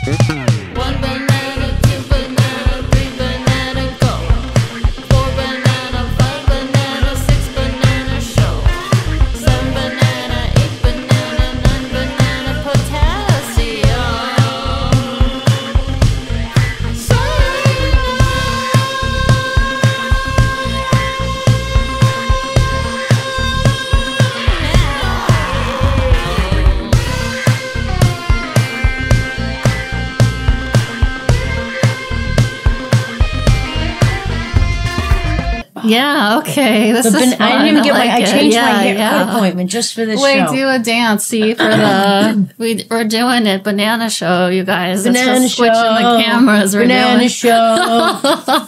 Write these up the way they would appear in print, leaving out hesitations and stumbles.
One banana, two banana, three banana, go. Four banana, five banana, six banana, show. Seven banana, eight banana, nine banana, potassium. Yeah, okay. This is fun. I didn't even get like I it. changed my Yeah. haircut appointment just for this Wait, show. do a dance. See, for the we're doing it. Banana show, you guys. It's Banana just switching show. the cameras. We're Banana doing. show.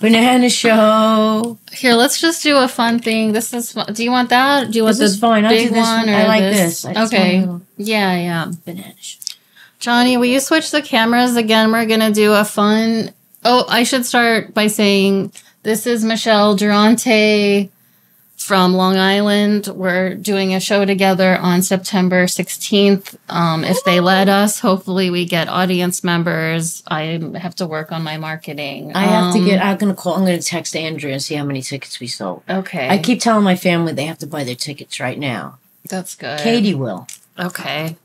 Banana show. Here, let's just do a fun thing. This is fun. Do you want that? Do you want This the is fine. I'll big do this one one. or I like this? this. I just want a Okay. little Yeah. banana show. Johnny, will you switch the cameras again? We're gonna do a fun. Oh, I should start by saying this is Michelle Durante from Long Island. We're doing a show together on September 16th. If they let us, hopefully we get audience members. I have to work on my marketing. I'm going to text Andrea and see how many tickets we sold. Okay. I keep telling my family they have to buy their tickets right now. That's good. Katie will. Okay.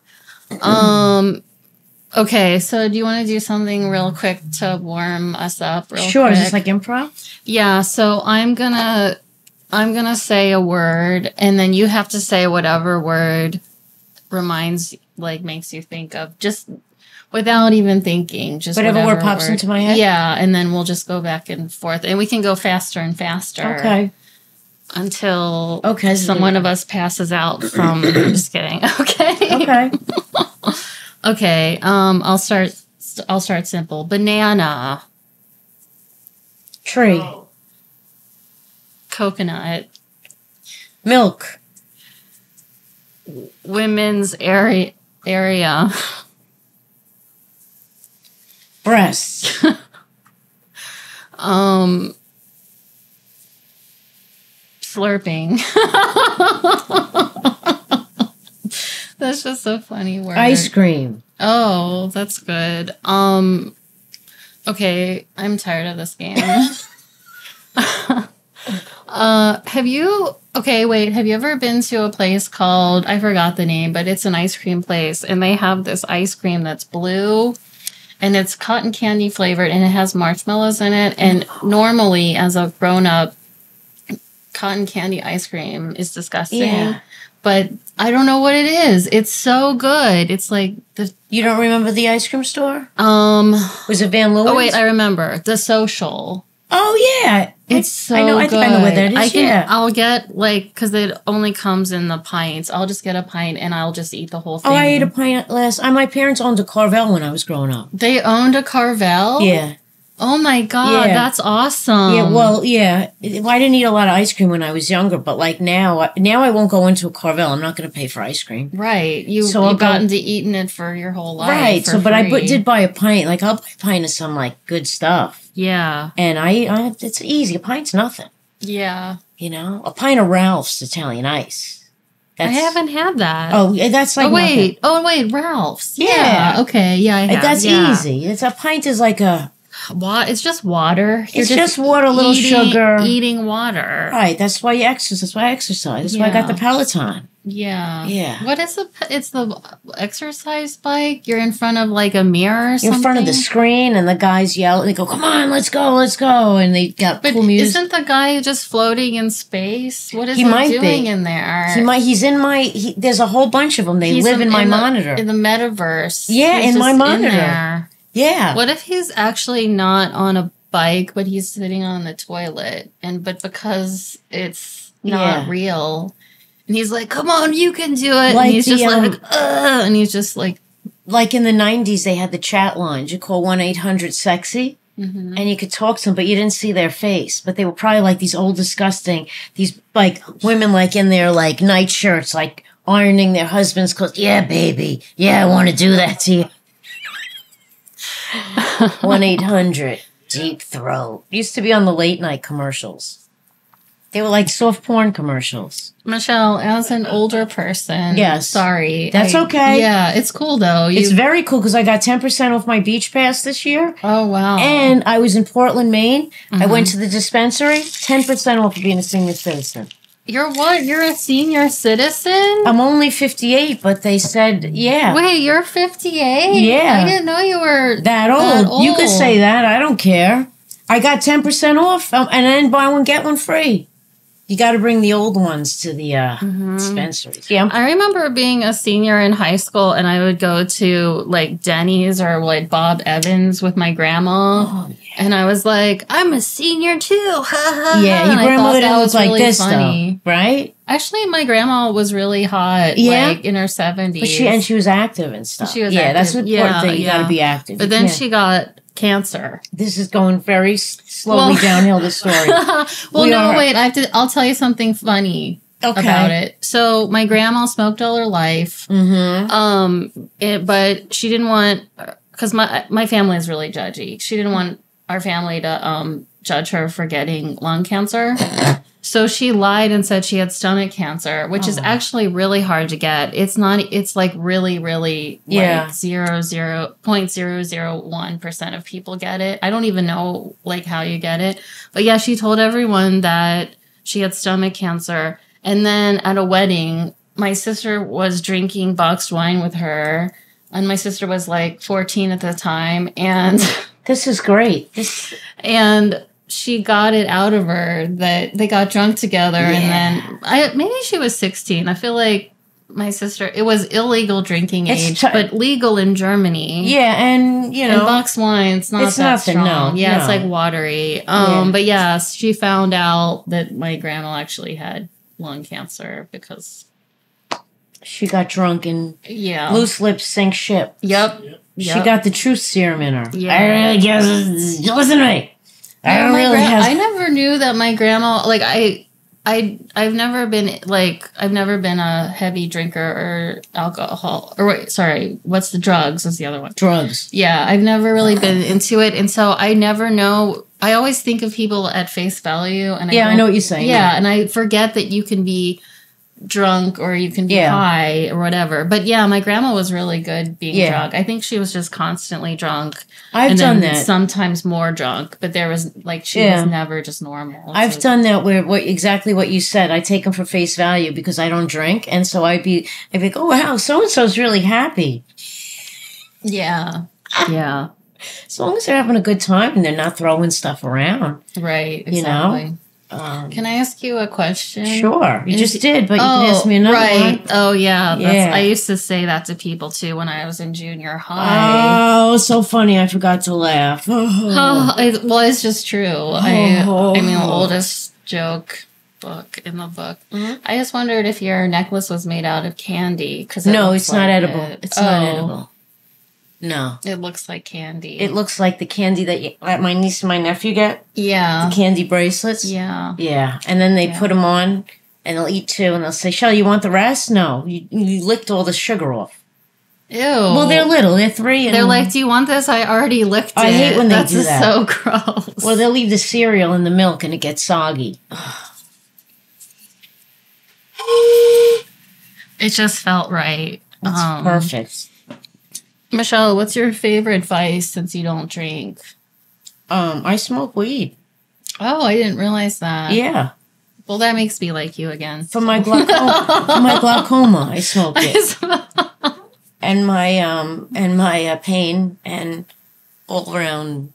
Okay, so do you want to do something real quick to warm us up real Sure, quick? is this like improv? Yeah, so I'm gonna say a word and then you have to say whatever word makes you think of, just without even thinking, just whatever word pops into my head? Yeah, and then we'll just go back and forth and we can go faster and faster. Okay. Until one of us passes out from just kidding. Okay. Okay. Okay, I'll start simple. Banana. Tree. Coconut. Milk. Women's area. Breasts. Slurping. That's just a funny word. Ice cream. Oh, that's good. Okay, I'm tired of this game. Have you ever been to a place called, I forgot the name, but it's an ice cream place and they have this ice cream that's blue and it's cotton candy flavored and it has marshmallows in it. And normally as a grown up, cotton candy ice cream is disgusting. Yeah. But I don't know what it is. It's so good. It's like the. You don't remember the ice cream store? Was it Van Leeuwen's? Oh wait, I remember The Social. Oh yeah, It's so I know. I good. think I know where that is. I'll get because it only comes in the pints. I'll just get a pint and I'll just eat the whole thing. Oh, I ate a pint last. My parents owned a Carvel when I was growing up. They owned a Carvel? Yeah. Oh my God, Yeah. that's awesome. Yeah, well, yeah. I didn't eat a lot of ice cream when I was younger, but like now I won't go into a Carvel. I'm not going to pay for ice cream. Right. You've So I'll gotten to eating it for your whole life. Right. for So, but free. did buy a pint. Like I'll buy a pint of some like good stuff, Yeah. and it's easy. A pint's nothing. Yeah. You know, a pint of Ralph's Italian ice. I haven't had that. Oh, yeah, that's like. Oh wait, Ralph's. Yeah. Okay. Yeah, I have. That's yeah. easy. It's a pint is like a. It's just water. You're It's just water, a little sugar. Eating water. Right. That's why you exercise. That's why I exercise. That's why I got the Peloton. Yeah. Yeah. What is it's the exercise bike? You're in front of like a mirror or something? In front of the screen, and the guys yell, and they go, "Come on, let's go, let's go!" And they got cool music. Isn't the guy just floating in space? What is he might doing be. in there? He's in my. There's a whole bunch of them. They live in my monitor. In the metaverse. Yeah, He's in my just monitor. in there. Yeah. What if he's actually not on a bike, but he's sitting on the toilet, but because it's not real, and he's like, "Come on, you can do it," Like and he's just like, "Ugh," and he's just like in the 90s, they had the chat lines. You call 1-800-SEXY, and you could talk to them, but you didn't see their face. But they were probably like these old, disgusting, these like women like in their like night shirts, like ironing their husband's clothes. Yeah, baby. Yeah, I want to do that to you. 1-800 Deep Throat. Used to be on the late night commercials. They were like soft porn commercials. Michelle, as an older person, Yes. sorry. That's okay. Yeah, it's cool though. It's very cool because I got 10% off my beach pass this year. Oh, wow. And I was in Portland, Maine. I went to the dispensary, 10% off for being a senior citizen. You're what? You're a senior citizen? I'm only 58, but they said, yeah. Wait, you're 58? Yeah. I didn't know you were That old. You could say that. I don't care. I got 10% off and then buy one, get one free. You got to bring the old ones to the dispensaries. Yeah. I remember being a senior in high school and I would go to like Denny's or like Bob Evans with my grandma. Oh, yeah. And I was like, I'm a senior too. Yeah, your grandmother didn't look like this though, right? Actually, my grandma was really hot, like in her 70s. But she was active and stuff. She was active. That's the important Yeah, thing. You got to be active. But then she got cancer. This is going very slowly downhill, the story. Wait. I'll tell you something funny about it. So my grandma smoked all her life. But she didn't want, because my family is really judgy. She didn't want our family to judge her for getting lung cancer. So she lied and said she had stomach cancer, which is actually really hard to get. It's not. It's like really, really like 0.001% of people get it. I don't even know like how you get it. But yeah, she told everyone that she had stomach cancer. And then at a wedding, my sister was drinking boxed wine with her. And my sister was like 14 at the time. And this is great. And she got it out of her that they got drunk together. And then maybe she was 16. I feel like my sister, it was illegal drinking age, but legal in Germany. Yeah. And, you know, and boxed wine, it's not that nothing, strong. No, yeah, it's like watery. But yeah, she found out that my grandma actually had lung cancer because she got drunk and loose lips sink ship. Yep. She got the truth serum in her. Yeah. I really guess. Listen to me. I never knew that my grandma, like I've never been a heavy drinker or alcohol or what's the drugs is the other one. Drugs. Yeah, I've never really been into it, and so I never know. I always think of people at face value, and I know what you're saying. Yeah, and I forget that you can be drunk or you can be high or whatever. But yeah, my grandma was really good being drunk. I think she was just constantly drunk. I've done that. Sometimes more drunk, but there was like she was never just normal. I've done that where exactly what you said. I take them for face value because I don't drink, and so I'd be like, oh wow, so and so's really happy. Yeah, yeah. As long as they're having a good time and they're not throwing stuff around, right? Exactly. You know. Can I ask you a question? Sure. You just did, but you can ask me another one. Oh, yeah. I used to say that to people, too, when I was in junior high. Oh, so funny. I forgot to laugh. It's just true. I mean, the oldest joke book in the book. Mm-hmm. I just wondered if your necklace was made out of candy. No, it's not edible. It's not edible. No. It looks like candy. It looks like the candy that my niece and my nephew get. Yeah. The candy bracelets. Yeah. Yeah. And then they put them on and they'll eat two and they'll say, Shell, you want the rest? No. You licked all the sugar off. Ew. Well, they're little. They're 3. And they're like, do you want this? I already licked it. I hate when they do that. That's so gross. Well, they'll leave the cereal in the milk and it gets soggy. It just felt right. It's perfect. Michelle, what's your favorite vice since you don't drink? I smoke weed. Oh, I didn't realize that. Yeah. Well, that makes me like you again. For my glaucoma, I smoke it. and my pain and all around,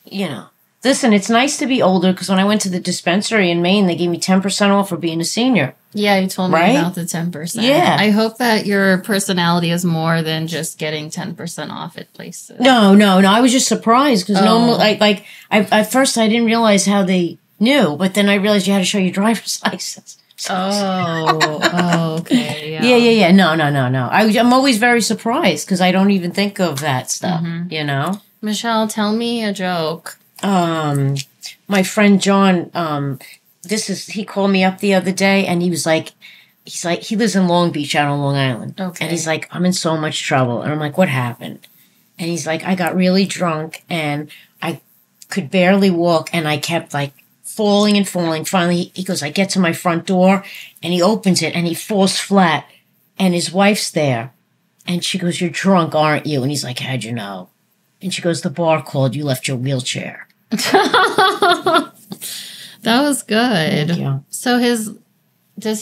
you know. Listen, it's nice to be older because when I went to the dispensary in Maine, they gave me 10% off for being a senior. Yeah, you told me about the 10%. Yeah. I hope that your personality is more than just getting 10% off at places. No. I was just surprised because at first I didn't realize how they knew, but then I realized you had to show your driver's license. Okay. Yeah. No. I'm always very surprised because I don't even think of that stuff, you know? Michelle, tell me a joke. My friend John, he called me up the other day and he lives in Long Beach out on Long Island. Okay. And he's like, I'm in so much trouble. And I'm like, what happened? And he's like, I got really drunk and I could barely walk and I kept like falling and falling. Finally, he goes, I get to my front door, and he opens it, and he falls flat, and his wife's there. And she goes, you're drunk, aren't you? And he's like, how'd you know? And she goes, the bar called, you left your wheelchair. That was good. Thank you. So is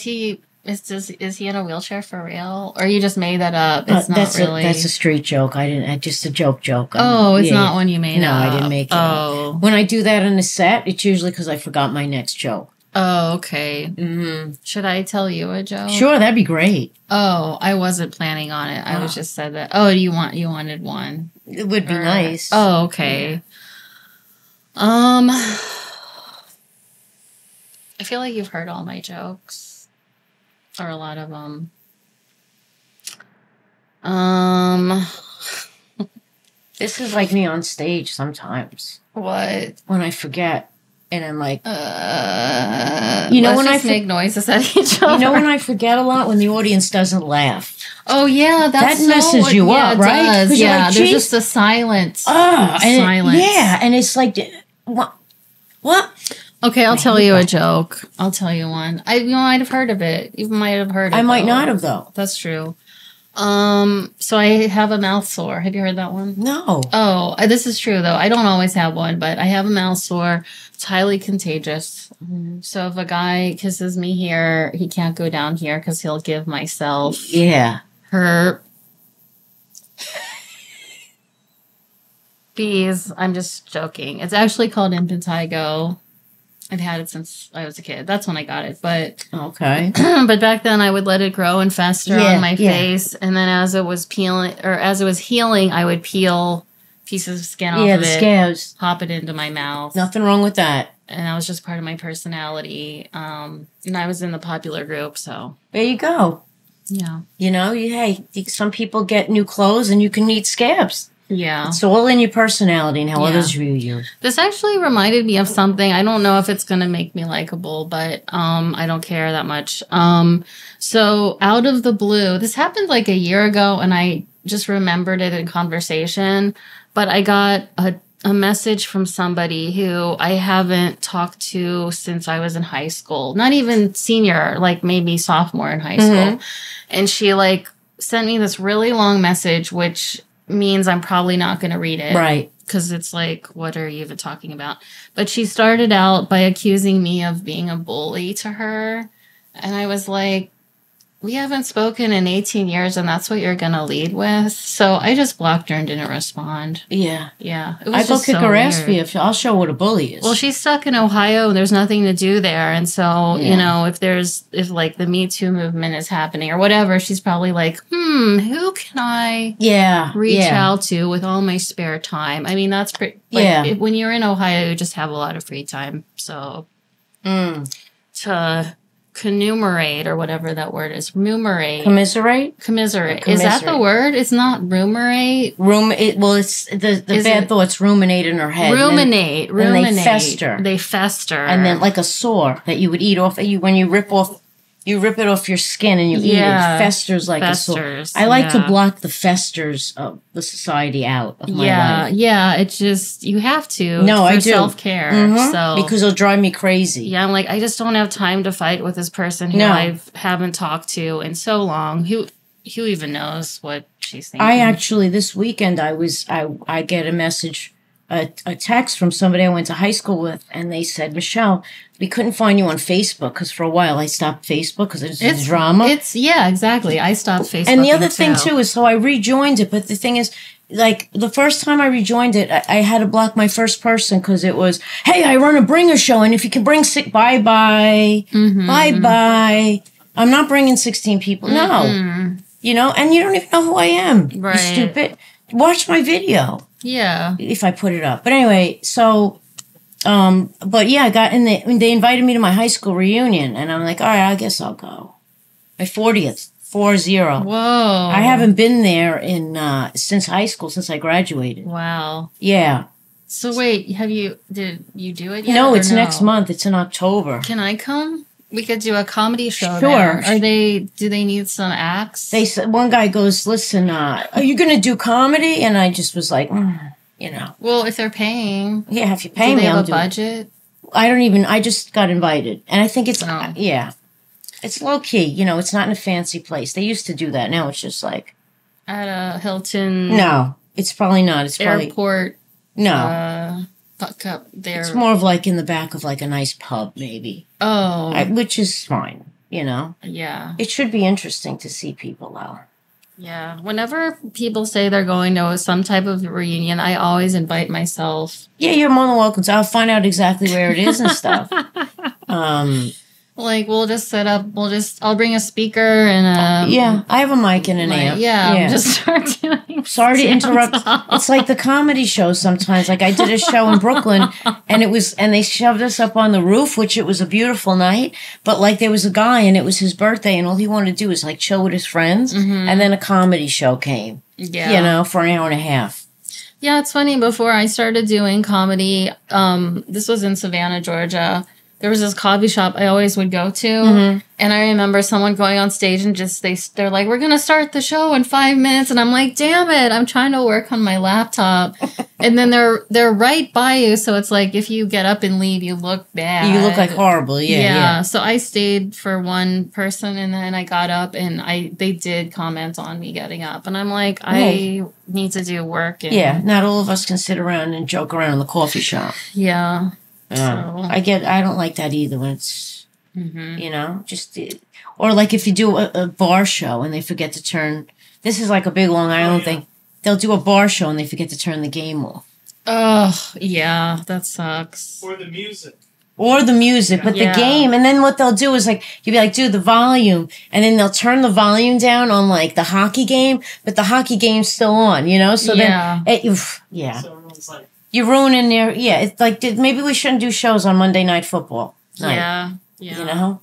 he in a wheelchair for real? Or you just made that up? It's not that's really. That's a street joke. Just a joke. Oh, it's not one you made No, up. I didn't make it. Oh. When I do that on a set, it's usually because I forgot my next joke. Oh, okay. Mm-hmm. Should I tell you a joke? Sure, that'd be great. Oh, I wasn't planning on it. I was just said that. Oh, you wanted one? It would be nice. Oh, okay. Yeah. I feel like you've heard all my jokes, or a lot of them. This is like me on stage sometimes. What? When I forget, and I'm like, when I make noises at each other. You know when I forget a lot, when the audience doesn't laugh. Oh yeah, that messes you up, right? Yeah, like, there's just a silence. Silence. And it's like, what? Okay, I'll tell you a joke. I'll tell you one. You might have heard of it. You might have heard it. I might not have, though. That's true. So I have a mouth sore. Have you heard that one? No. Oh, this is true, though. I don't always have one, but I have a mouth sore. It's highly contagious. So if a guy kisses me here, he can't go down here because he'll give myself her bees. I'm just joking. It's actually called impetigo. I've had it since I was a kid. That's when I got it. But okay. But back then I would let it grow and fester on my face, and then as it was healing, I would peel pieces of skin off of it, scabs, pop it into my mouth. Nothing wrong with that. And that was just part of my personality. And I was in the popular group, so there you go. Yeah. You know, some people get new clothes and you can eat scabs. Yeah. It's all in your personality and how others view you. This actually reminded me of something. I don't know if it's going to make me likable, but I don't care that much. So out of the blue, this happened like a year ago, and I just remembered it in conversation, but I got a message from somebody who I haven't talked to since I was in high school. Not even senior, like maybe sophomore in high school. And she sent me this really long message, which means I'm probably not going to read it. Right. Because it's like, what are you even talking about? But she started out by accusing me of being a bully to her. And I was like, we haven't spoken in 18 years, and that's what you're going to lead with? So I just blocked her and didn't respond. Yeah. Yeah. It was I'll kick her ass for you. I'll show what a bully is. Well, she's stuck in Ohio, and there's nothing to do there. And so, you know, if the Me Too movement is happening or whatever, she's probably like, who can I reach out to with all my spare time? I mean, that's pretty, when you're in Ohio, you just have a lot of free time. So to commiserate or whatever that word is. Commiserate. Is that the word? It's not ruminate. It's the bad thoughts ruminate in her head. Ruminate. And they fester. They fester. And then like a sore that you would eat off. When you rip it off your skin and you eat it. It festers like a sore. I like to block the festers of the society out of my life. Yeah. It's just, you have to. No, I do. Self-care. So, because it'll drive me crazy. Yeah, I'm like, I just don't have time to fight with this person who I haven't talked to in so long. Who even knows what she's thinking? I actually, this weekend, I get a message, a text from somebody I went to high school with, and they said, Michelle, we couldn't find you on Facebook because for a while I stopped Facebook because it's drama. Exactly. I stopped Facebook. And the other thing too is, so I rejoined it, but the thing is, like the first time I rejoined it, I had to block my first person because it was, hey, I run a bringer show, and if you can bring bye-bye. I'm not bringing 16 people. No. You know, and you don't even know who I am. Right. You stupid. Watch my video. Yeah. If I put it up. But anyway, so, but yeah, I got in they invited me to my high school reunion, and I'm like, all right, I guess I'll go. My 40th, 40. Whoa. I haven't been there since high school, since I graduated. Wow. Yeah. So wait, did you do it yet? No, it's next month. It's in October. Can I come? We could do a comedy show there. Do they need some acts? They said, one guy goes, listen, are you going to do comedy? And I just was like, you know. Well, if they're paying. Yeah, if you pay me, do they I'll have a do budget? I just got invited. And I think it's, Oh. yeah. It's low key. You know, it's not in a fancy place. They used to do that. Now it's just like. At a Hilton. No, it's probably not. It's probably. Airport. No. Fuck up there. It's more of like in the back of like a nice pub, maybe. Oh. Which is fine, you know? Yeah. It should be interesting to see people, though. Yeah. Whenever people say they're going to some type of reunion, I always invite myself. Yeah, you're more than welcome to. I'll find out exactly where it is and stuff. Like, we'll just set up, I'll bring a speaker and yeah, I have a mic and an amp. Yeah, we'll just start doing. Sorry to interrupt. It's like the comedy shows sometimes. Like I did a show in Brooklyn and they shoved us up on the roof, which it was a beautiful night. But like there was a guy and it was his birthday and all he wanted to do was like chill with his friends. Mm-hmm. And then a comedy show came, Yeah. you know, for an hour and a half. Yeah, it's funny. Before I started doing comedy, this was in Savannah, Georgia. There was this coffee shop I always would go to. Mm-hmm. And I remember someone going on stage and they're like, we're going to start the show in 5 minutes. And I'm like, damn it, I'm trying to work on my laptop. And then they're right by you. So it's like, if you get up and leave, you look bad. You look like horrible. Yeah. So I stayed for one person and then I got up and they did comment on me getting up. And I'm like, I need to do work. And not all of us can sit around and joke around in the coffee shop. Yeah. So. I don't like that either when it's, you know, just, or like if you do a bar show and they forget to turn, this is like a big Long Island thing. They'll do a bar show and they forget to turn the game off. Oh, yeah, that sucks. Or the music. But the game, and then what they'll do is like, you'll be like, dude, the volume, and then they'll turn the volume down on like the hockey game, but the hockey game's still on, you know? So then, So everyone's like, you're ruining their, it's like, maybe we shouldn't do shows on Monday Night Football night. Yeah. You know?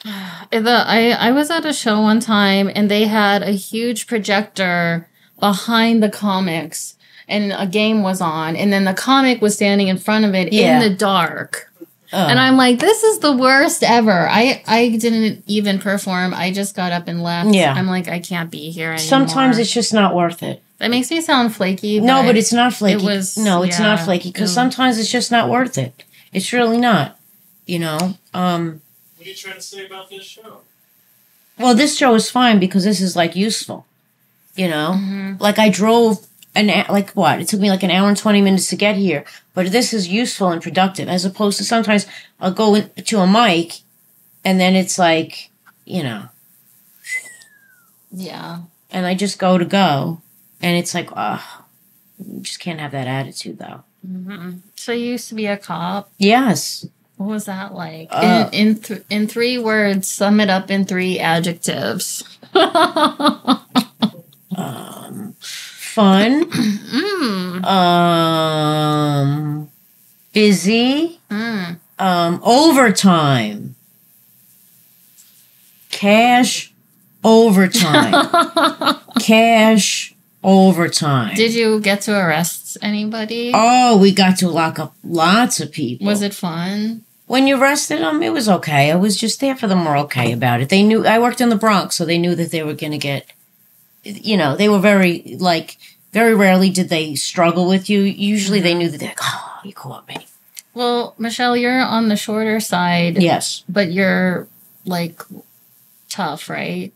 I was at a show one time and they had a huge projector behind the comics and a game was on and then the comic was standing in front of it in the dark. And I'm like, this is the worst ever. I didn't even perform. I just got up and left. Yeah. I'm like, I can't be here anymore. Sometimes it's just not worth it. That makes me sound flaky. No, but it's not flaky. It's not flaky because sometimes it's just not worth it. It's really not, you know. what are you trying to say about this show? Well, this show is fine because this is like useful, you know. Mm-hmm. Like I drove it took me like an hour and 20 minutes to get here, but this is useful and productive as opposed to sometimes I'll go into a mic and then it's like, you know. Yeah. And I just go. And it's like, you just can't have that attitude, though. Mm-hmm. So you used to be a cop? Yes. What was that like? In 3 words, sum it up in 3 adjectives. Fun. Busy. Overtime. Cash. Overtime. Cash. Overtime. Did you get to arrest anybody? Oh, we got to lock up lots of people. Was it fun? When you arrested them, it was okay. I was just there for them. Were okay about it. They knew I worked in the Bronx, so they knew that they were going to get, you know, they were very rarely did they struggle with you. Usually they knew that they're like, oh, you caught me. Well, Michelle, you're on the shorter side. Yes. But you're like tough, right?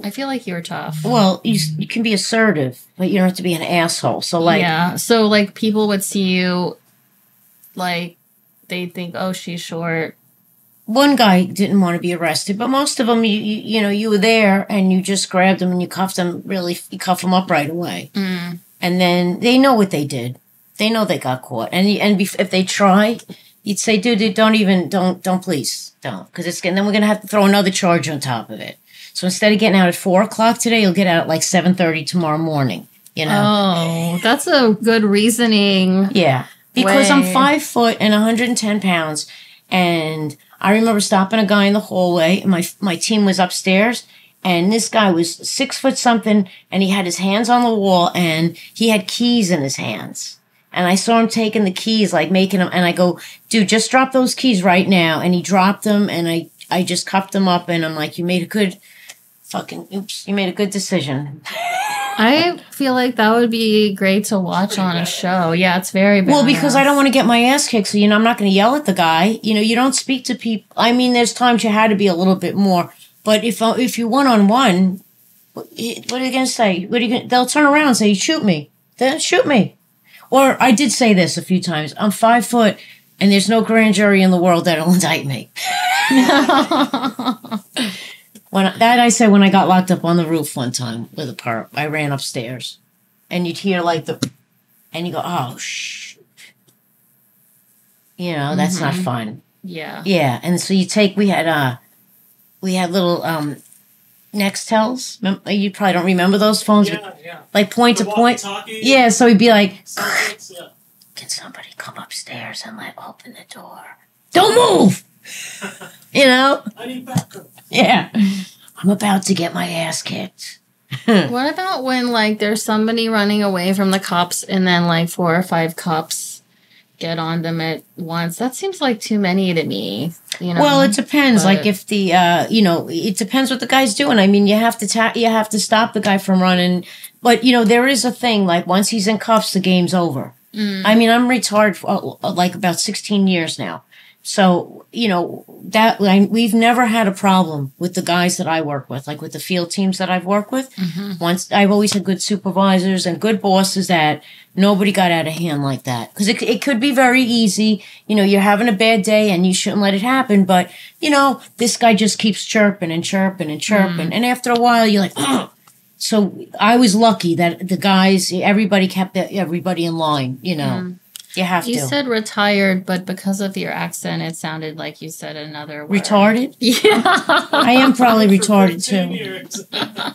I feel like you're tough. Well, you can be assertive, but you don't have to be an asshole. So like, yeah. So like people would see you, like they'd think, oh, she's short. One guy didn't want to be arrested, but most of them, you know, you were there and you just grabbed them and you cuffed them. Really, you cuff them up right away, and then they know what they did. They know they got caught, and if they try, you'd say, dude, don't please, because then we're gonna have to throw another charge on top of it. So instead of getting out at 4:00 today, you'll get out at like 7:30 tomorrow morning. You know? Oh, that's a good reasoning. Yeah, because I'm 5 foot and 110 pounds, and I remember stopping a guy in the hallway, and my team was upstairs, and this guy was 6 foot something, and he had his hands on the wall, and he had keys in his hands. And I saw him taking the keys, like making them, and I go, dude, just drop those keys right now. And he dropped them, and I just cuffed them up, and I'm like, you made a good decision. I feel like that would be great to watch on a show. Yeah, it's very bad. Well, because I don't want to get my ass kicked, so I'm not going to yell at the guy. You don't speak to people. I mean, there's times you had to be a little bit more, but if you one-on-one, what are you going to say? They'll turn around and say, "Shoot me." Then shoot me. Or I did say this a few times. I'm 5 foot, and there's no grand jury in the world that'll indict me. When I got locked up on the roof one time with a perp, I ran upstairs, and you'd hear and you go, "Oh shh," that's not fun. Yeah, yeah. And so we had little Nextels. You probably don't remember those phones, yeah. Like point to point. Yeah, so he'd be like, "Can somebody come upstairs and open the door? Don't move." I need backup. Yeah. I'm about to get my ass kicked. What about when there's somebody running away from the cops and then 4 or 5 cops get on them at once? That seems like too many to me. Well, it depends. If the it depends what the guy's doing. I mean, you have to stop the guy from running. But there is a thing once he's in cuffs, the game's over. I mean, I'm retired for about 16 years now. So, we've never had a problem with the guys that I work with, with the field teams that I've worked with. Once I've always had good supervisors and good bosses that nobody got out of hand like that. Because it could be very easy. You're having a bad day and you shouldn't let it happen. But, this guy just keeps chirping and chirping and chirping. And after a while, you're like, ugh. So I was lucky that the guys, everybody kept everybody in line, You have to. You said retired, but because of your accent, it sounded like you said another word. Retarded? Yeah. I am probably retarded, too.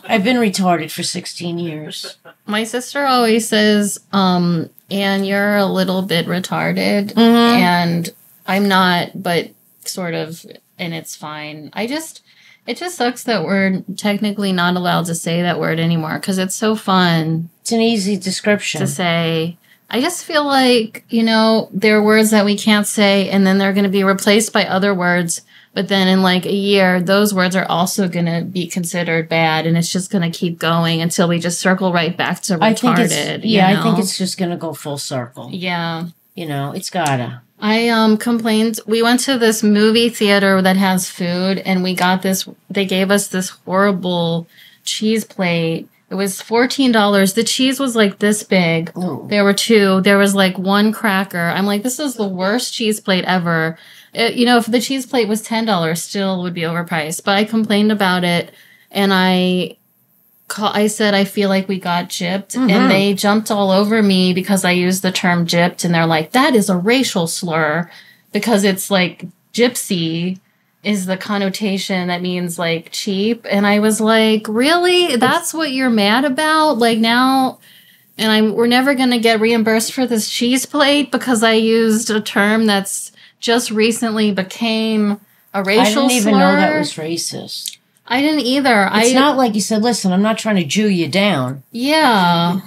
I've been retarded for 16 years. My sister always says, Anne, you're a little bit retarded. Mm-hmm. And I'm not, but sort of, and it's fine. It just sucks that we're technically not allowed to say that word anymore because it's so fun. It's an easy description. To say. I just feel like, there are words that we can't say and then they're going to be replaced by other words. But then in a year, those words are also going to be considered bad. And it's just going to keep going until we just circle right back to retarded. I think it's just going to go full circle. Yeah. It's gotta. I complained. We went to this movie theater that has food and they gave us this horrible cheese plate. It was $14. The cheese was this big. Ooh. There were 2. There was 1 cracker. I'm like, this is the worst cheese plate ever. If the cheese plate was $10, still would be overpriced. But I complained about it, and I said I feel like we got gypped, and they jumped all over me because I used the term gypped, and they're like, that is a racial slur because it's gypsy is the connotation that means cheap. And I was like, really? That's what you're mad about? Now, and we're never going to get reimbursed for this cheese plate because I used a term that's just recently became a racial slur. I didn't even know that was racist. I didn't either. It's not like you said, listen, I'm not trying to Jew you down. Yeah.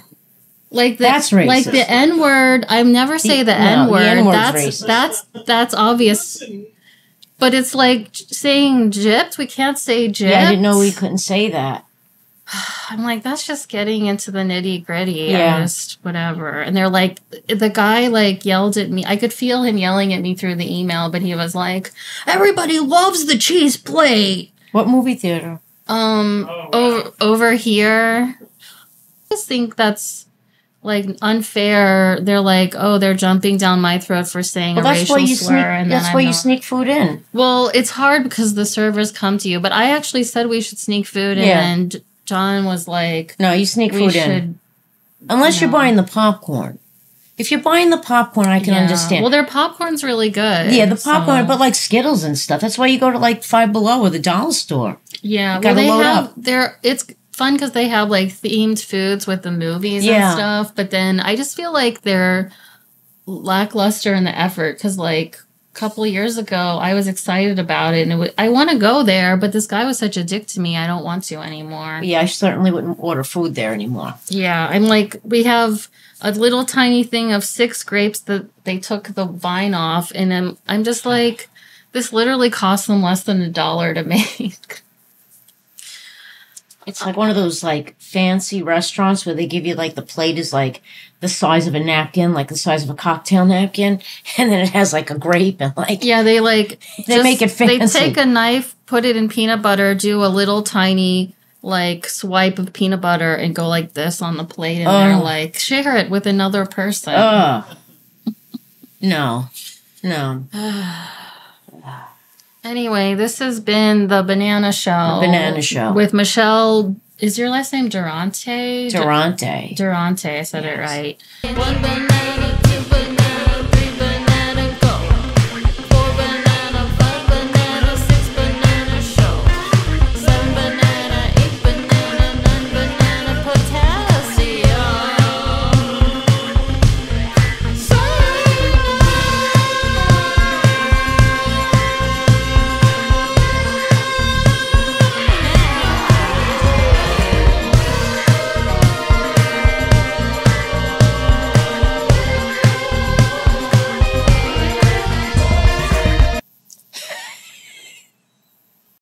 That's racist. The N-word, I never say the N-word. The N-word's racist. That's obvious. But it's saying gypped. We can't say gypped. Yeah, I didn't know we couldn't say that. I'm like, that's just getting into the nitty gritty. Yeah. Whatever. And they're like, the guy yelled at me. I could feel him yelling at me through the email, but he was like, everybody loves the cheese plate. What movie theater? Over here. I just think that's unfair. They're like, oh, they're jumping down my throat for saying a racial slur. That's why you sneak food in. Well, it's hard because the servers come to you. But I actually said we should sneak food in, and John was like, no, you sneak food in. Unless you're buying the popcorn. If you're buying the popcorn, I can understand. Well, their popcorn's really good. Yeah, the popcorn, but Skittles and stuff. That's why you go to Five Below or the dollar store. Yeah, well, they have it's fun because they have themed foods with the movies and stuff. But then I just feel like they're lackluster in the effort because a couple of years ago I was excited about it and I want to go there, but this guy was such a dick to me. I don't want to anymore. Yeah, I certainly wouldn't order food there anymore. Yeah, I'm we have a little tiny thing of 6 grapes that they took the vine off, and I'm just this literally cost them less than $1 to make. It's like one of those like fancy restaurants where they give you like the plate is like the size of a napkin, like the size of a cocktail napkin, and then it has like a grape and like Yeah, they make it fancy. They take a knife, put it in peanut butter, do a little tiny like swipe of peanut butter, and go like this on the plate, and they're like, share it with another person. No. Anyway, this has been the Banana Show. The Banana Show with Michelle. Is your last name Durante? Durante. Durante. I said it right. One banana.